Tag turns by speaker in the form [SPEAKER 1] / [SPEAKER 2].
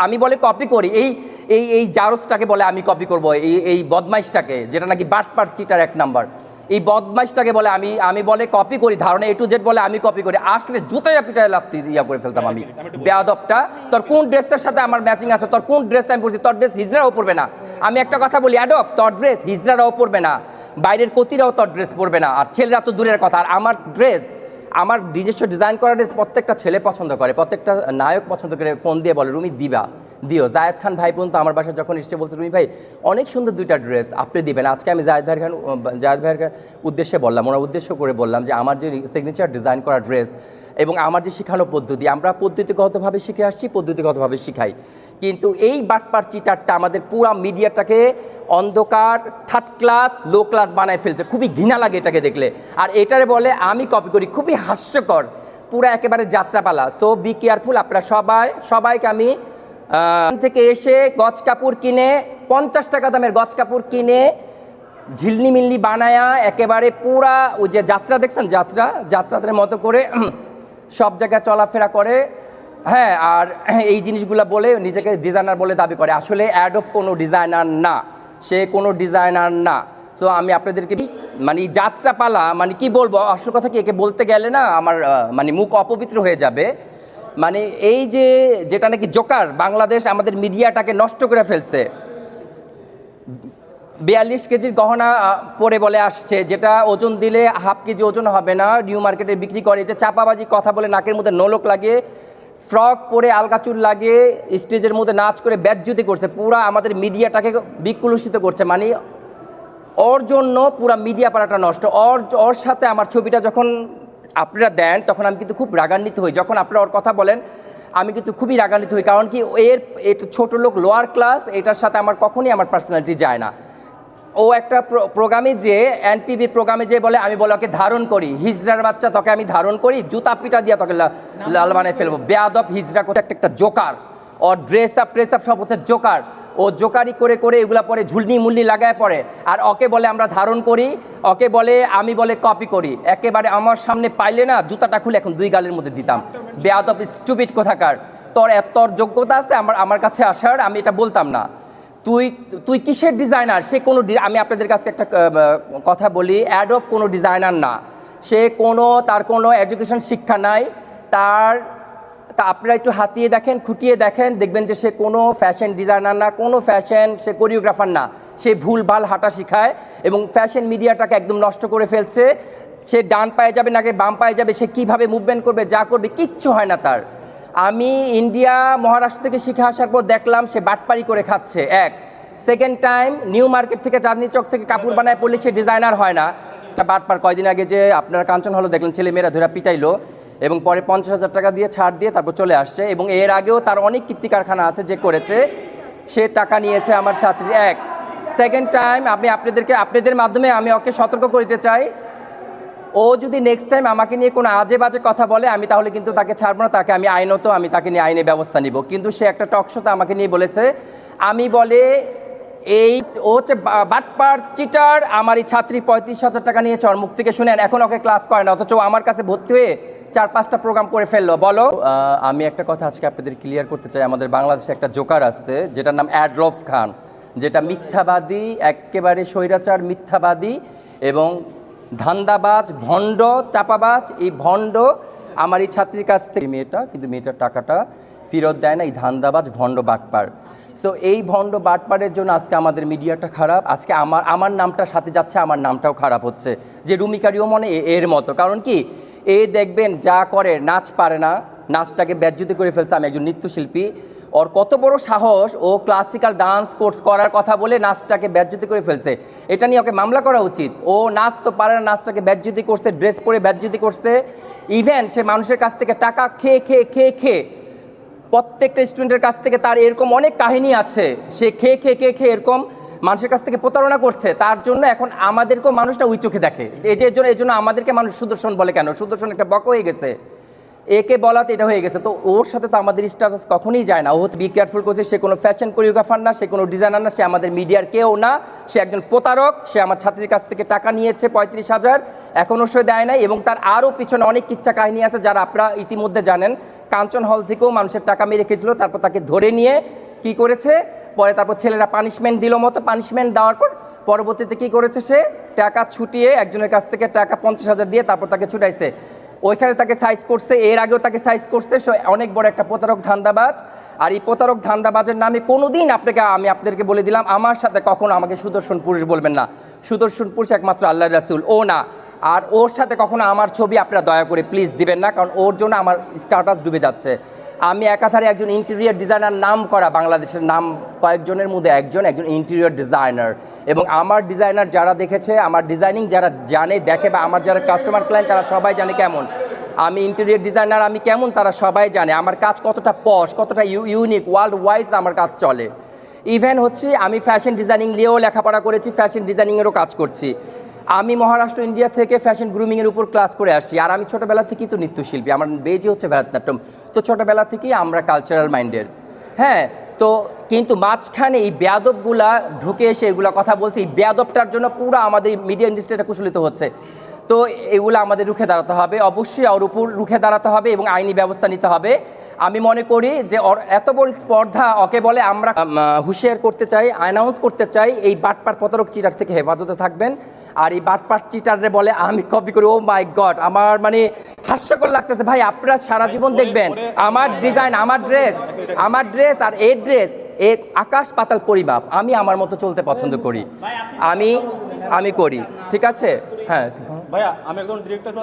[SPEAKER 1] আমি বলে কপি করি, এই এই এই জারজটাকে বলে আমি কপি করব, এই বদমাইশটাকে, যেটা নাকি বাটপার চিটার এক নাম্বার, এই বদমাইশটাকে বলে আমি বলে কপি করি, ধারণা A to Z বলে আমি কপি করি, আসলে জুতায় পিটায় লাত্তি ইয়া করে ফেলতাম আমি। বেয়াদবটা, তোর কোন ড্রেসটার সাথে আমার ম্যাচিং আছে, তোর কোন ড্রেসটা আমি পরছি, তোর ড্রেস হিজড়াও পরবে না। আমি একটা কথা বলি, অ্যাডব, তোর ড্রেস হিজড়ারাও পরবে না, বাইরের কতিরাও তোর ড্রেস পরবে না, আর ছেলেরা তো দূরের কথা। আর আমার ড্রেস, আমার নিজস্ব ডিজাইন করা ড্রেস প্রত্যেকটা ছেলে পছন্দ করে, প্রত্যেকটা নায়ক পছন্দ করে, ফোন দিয়ে বলে রুমি দিও। জায়েদ খান ভাই পর্যন্ত আমার বাসায় যখন এসে বলতে, রুমি ভাই অনেক সুন্দর দুইটা ড্রেস আপনি দিবেন। আজকে আমি জায়েদ ভাইয়ের উদ্দেশ্যে বললাম, ওনার উদ্দেশ্য করে বললাম যে আমার যে সিগনেচার ডিজাইন করা ড্রেস এবং আমার যে শেখানো পদ্ধতি, আমরা পদ্ধতিগতভাবে শিখে আসছি, পদ্ধতিগতভাবে শিখাই, কিন্তু এই বাটপার চিটারটা আমাদের পুরা মিডিয়াটাকে অন্ধকার, থার্ড ক্লাস, লো ক্লাস বানায় ফেলছে। খুবই ঘৃণা লাগে এটাকে দেখলে। আর এটারে বলে আমি কপি করি, খুবই হাস্যকর, পুরা একেবারে যাত্রাপালা। সো বি কেয়ারফুল আপনারা সবাইকে আমি থেকে এসে গজ কাপড় কিনে, 50 টাকা দামের গজ কাপড় কিনে ঝিলনি মিলনি বানায়া একেবারে পুরা ওই যে যাত্রা দেখছেন, যাত্রাদের মতো করে সব জায়গায় চলাফেরা করে, হ্যাঁ। আর এই জিনিসগুলো বলে নিজেকে ডিজাইনার বলে দাবি করে, আসলে অ্যাড অফ কোনো ডিজাইনার না, সে কোনো ডিজাইনার না। সো আমি আপনাদেরকে মানে যাত্রাপালা, মানে কি বলবো, আসল কথা কি, একে বলতে গেলে না আমার মানে মুখ অপবিত্র হয়ে যাবে। মানে এই যে যেটা নাকি জোকার, বাংলাদেশ আমাদের মিডিয়াটাকে নষ্ট করে ফেলছে। 42 কেজির গহনা পরে বলে আসছে, যেটা ওজন দিলে হাফ কেজি ওজন হবে না, নিউ মার্কেটে বিক্রি করে। যে চাপাবাজি কথা বলে, নাকের মধ্যে নোলক লাগিয়ে, ফ্রক পরে আলগা চুল লাগিয়ে স্টেজের মধ্যে নাচ করে বেজ্জতি করছে, পুরা আমাদের মিডিয়াটাকে বিকলুষিত করছে। মানে ওর জন্য পুরা মিডিয়া পাড়াটা নষ্ট। ওর সাথে আমার ছবিটা যখন আপনারা দেন তখন আমি কিন্তু খুব রাগান্বিত হই, যখন আপনারা ওর কথা বলেন আমি কিন্তু খুবই রাগান্বিত হই, কারণ কি এর ছোট লোক, লোয়ার ক্লাস, এটার সাথে আমার কখনই আমার পার্সোনালিটি যায় না। ও একটা প্রোগ্রামে যে এনপিবি প্রোগ্রামে যে বলে, আমি বলে ওকে ধারণ করি, হিজড়ার বাচ্চা তোকে আমি ধারণ করি, জুতা পিটা দিয়া তোকে লাল বানায় ফেলবো। বেয়াদব হিজড়া কোথায় একটা জোকার, ওর ড্রেস আপ সব হচ্ছে জোকার। ও জোকারি করে এগুলা পরে ঝুলনি মুলনি লাগায় পড়ে, আর ওকে বলে আমরা ধারণ করি, ওকে বলে আমি বলে কপি করি। একেবারে আমার সামনে পাইলে না জুতাটা খুলে এখন 2 গালের মধ্যে দিতাম। বেয়াদব স্টুপিড কোথাকার, তোর যোগ্যতা আছে আমার কাছে আসার, আমি এটা বলতাম না। তুই কিসের ডিজাইনার? সে কোনো, আমি আপনাদের কাছে একটা কথা বলি, অ্যাড অফ কোনো ডিজাইনার না, সে তার কোনো এডুকেশন শিক্ষা নাই, তা আপনারা একটু হাতিয়ে দেখেন, খুঁটিয়ে দেখেন, দেখবেন যে সে কোনো ফ্যাশন ডিজাইনার না, কোনো সে কোরিওগ্রাফার না, সে ভুলভাল হাঁটা শিখায় এবং ফ্যাশন মিডিয়াটাকে একদম নষ্ট করে ফেলছে। সে ডান পায়ে যাবে নাকি বাম পায়ে যাবে, সে কীভাবে মুভমেন্ট করবে, যা করবে কিচ্ছু হয় না তার। আমি ইন্ডিয়া মহারাষ্ট্র থেকে শিখে আসার পর দেখলাম সে বাটপারি করে খাচ্ছে। সেকেন্ড টাইম নিউ মার্কেট থেকে, চাঁদনি চক থেকে কাপড় বানায় পড়লে সে ডিজাইনার হয় না, এটা বাটপার। কয়দিন আগে যে আপনারা কাঞ্চন হলে দেখলেন, ছেলেমেয়েরা ধরে পিটাইলো এবং পরে 50,000 টাকা দিয়ে ছাড় দিয়ে তারপর চলে আসছে। এবং এর আগেও তার অনেক কীর্তি কারখানা আছে যে করেছে, সে টাকা নিয়েছে আমার ছাত্রী। সেকেন্ড টাইম আপনাদের মাধ্যমে আমি ওকে সতর্ক করতে চাই, ও যদি নেক্সট টাইম আমাকে নিয়ে কোনো আজে বাজে কথা বলে, আমি তাহলে কিন্তু তাকে ছাড়বো না, তাকে আমি তাকে নিয়ে আইনে ব্যবস্থা নিব। কিন্তু সে একটা টক শোতে আমাকে নিয়ে বলেছে, আমি বলে ও হচ্ছে বাটপার চিটার, আমার এই ছাত্রী 35,000 টাকা নিয়েছে ওর মুখ থেকে শুনেন, এখন ওকে ক্লাস করে না, অথচ আমার কাছে ভর্তি হয়ে 4-5টা প্রোগ্রাম করে ফেললো। বলো, আমি একটা কথা আজকে আপনাদের ক্লিয়ার করতে চাই, আমাদের বাংলাদেশে একটা জোকার আসছে যেটার নাম অ্যাডরফ খান, যেটা মিথ্যাবাদী, একেবারে স্বৈরাচার মিথ্যাবাদী এবং ধান্দাবাজ, ভণ্ড, চাপাবাজ। এই ভণ্ড আমার এই ছাত্রীর কাছ থেকে মেয়েটার টাকাটা ফেরত দেয় না, এই ধান্দাবাজ ভণ্ড বাটপার। সো এই ভণ্ড বাটপারের জন্য আজকে আমাদের মিডিয়াটা খারাপ, আজকে আমার নামটা সাথে যাচ্ছে, আমার নামটাও খারাপ হচ্ছে, যে রুমিকারিও মনে এর মতো। কারণ কি, দেখবেন যা করে, নাচ পারে না, নাচটাকে বেজ্জতি করে ফেলছে। আমি একজন নৃত্যশিল্পী, ওর কত বড় সাহস, ও ক্লাসিক্যাল ডান্স কোর্স করার কথা বলে নাচটাকে বেজ্জতি করে ফেলছে। এটা নিয়ে ওকে মামলা করা উচিত। ও নাচ তো পারে না, নাচটাকে বেজ্জতি করছে, ড্রেস পরে বেজ্জতি করছে। ইভেন সে মানুষের কাছ থেকে টাকা খেয়ে প্রত্যেকটা স্টুডেন্টের কাছ থেকে, তার এরকম অনেক কাহিনী আছে, সে খেয়ে এরকম মানুষের কাছ থেকে প্রতারণা করছে। তার জন্য এখন আমাদেরকেও মানুষটা ওই চোখে দেখে। এই জন্য আমাদেরকে মানুষ সুদর্শন বলে। কেন? সুদর্শন একটা বক হয়ে গেছে। একে বলাতে এটা হয়ে গেছে। তো ওর সাথে তো আমাদের স্ট্যাটাস কখনোই যায় না। ও হচ্ছে বি কেয়ারফুল করছে, সে কোনো ফ্যাশন কোরিওগ্রাফার না, সে কোনো ডিজাইনার না, সে আমাদের মিডিয়ার কেউ না, সে একজন প্রতারক। সে আমার ছাত্রীর কাছ থেকে টাকা নিয়েছে 35,000, এখনও সে দেয় নাই। এবং তার আরও পিছনে অনেক কিচ্ছা কাহিনী আছে যারা আপনারা ইতিমধ্যে জানেন। কাঞ্চন হল থেকেও মানুষের টাকা মেরে রেখেছিল, তারপর তাকে ধরে নিয়ে কি করেছে, পরে তারপর ছেলেরা পানিশমেন্ট দিল মতো, পানিশমেন্ট দেওয়ার পর পরবর্তীতে কী করেছে, সে টাকা ছুটিয়ে একজনের কাছ থেকে টাকা 50,000 দিয়ে তারপর তাকে ছুটাইছে। ওইখানে তাকে সাইজ করছে, এর আগেও তাকে সাইজ করছে। সে অনেক বড় একটা প্রতারক ধান্দাবাজ। আর এই প্রতারক ধান্দাবাজের নামে কোনোদিন আমি আপনাদেরকে বলে দিলাম, আমার সাথে কখনো আমাকে সুদর্শন পুরুষ বলবেন না। সুদর্শন পুরুষ একমাত্র আল্লাহ রাসূল, ও না। আর ওর সাথে কখনো আমার ছবি আপনারা দয়া করে প্লিজ দিবেন না, কারণ ওর জন্য আমার স্ট্যাটাস ডুবে যাচ্ছে। আমি একাধারে একজন ইন্টেরিয়র ডিজাইনার, নাম করা বাংলাদেশের নাম কয়েকজনের মধ্যে একজন ইন্টেরিয়র ডিজাইনার। এবং আমার ডিজাইনার যারা দেখেছে, আমার ডিজাইনিং যারা জানে দেখে, বা আমার যারা কাস্টমার ক্লায়েন্ট তারা সবাই জানে কেমন আমি ইন্টেরিয়র ডিজাইনার, আমি কেমন তারা সবাই জানে। আমার কাজ কতটা পশ, কতটা ইউনিক, ওয়ার্ল্ড ওয়াইজ আমার কাজ চলে। ইভেন হচ্ছে আমি ফ্যাশন ডিজাইনিং নিয়েও লেখাপড়া করেছি, ফ্যাশন ডিজাইনিংয়েরও কাজ করছি। আমি মহারাষ্ট্র ইন্ডিয়া থেকে ফ্যাশন গ্রুমিংয়ের উপর ক্লাস করে আসছি। আর আমি ছোটোবেলা থেকেই তো নৃত্যশিল্পী, আমার বেজই হচ্ছে ভারতনাট্যম। তো ছোটোবেলা থেকেই আমরা কালচারাল মাইন্ডের। হ্যাঁ, তো কিন্তু মাঝখানে এই বেয়াদবগুলা ঢুকে এসে এগুলা কথা বলছে। এই বেয়াদবটার জন্য পুরো আমাদের মিডিয়া ইন্ডাস্ট্রিটা কুশলিত হচ্ছে। তো এগুলো আমাদের রুখে দাঁড়াতে হবে, অবশ্যই ওর উপর রুখে দাঁড়াতে হবে এবং আইনি ব্যবস্থা নিতে হবে। আমি মনে করি যে এত বড় স্পর্ধা ওকে বলে আমরা হুঁশিয়ার করতে চাই, অ্যানাউন্স করতে চাই, এই বাটপার প্রতারক চিটার থেকে হেফাজতে থাকবেন। আর এই বাটপার চিটারে বলে আমি কপি করি, ও মাই গড, আমার মানে হাস্যকর লাগতেছে ভাই। আপনারা সারা জীবন দেখবেন আমার ডিজাইন, আমার ড্রেস আর এই ড্রেস এক আকাশ পাতাল পরিমাপ। আমি আমার মতো চলতে পছন্দ করি, আমি করি, ঠিক আছে। হ্যাঁ
[SPEAKER 2] ভাইয়া, আমি একজন ডিরেক্টর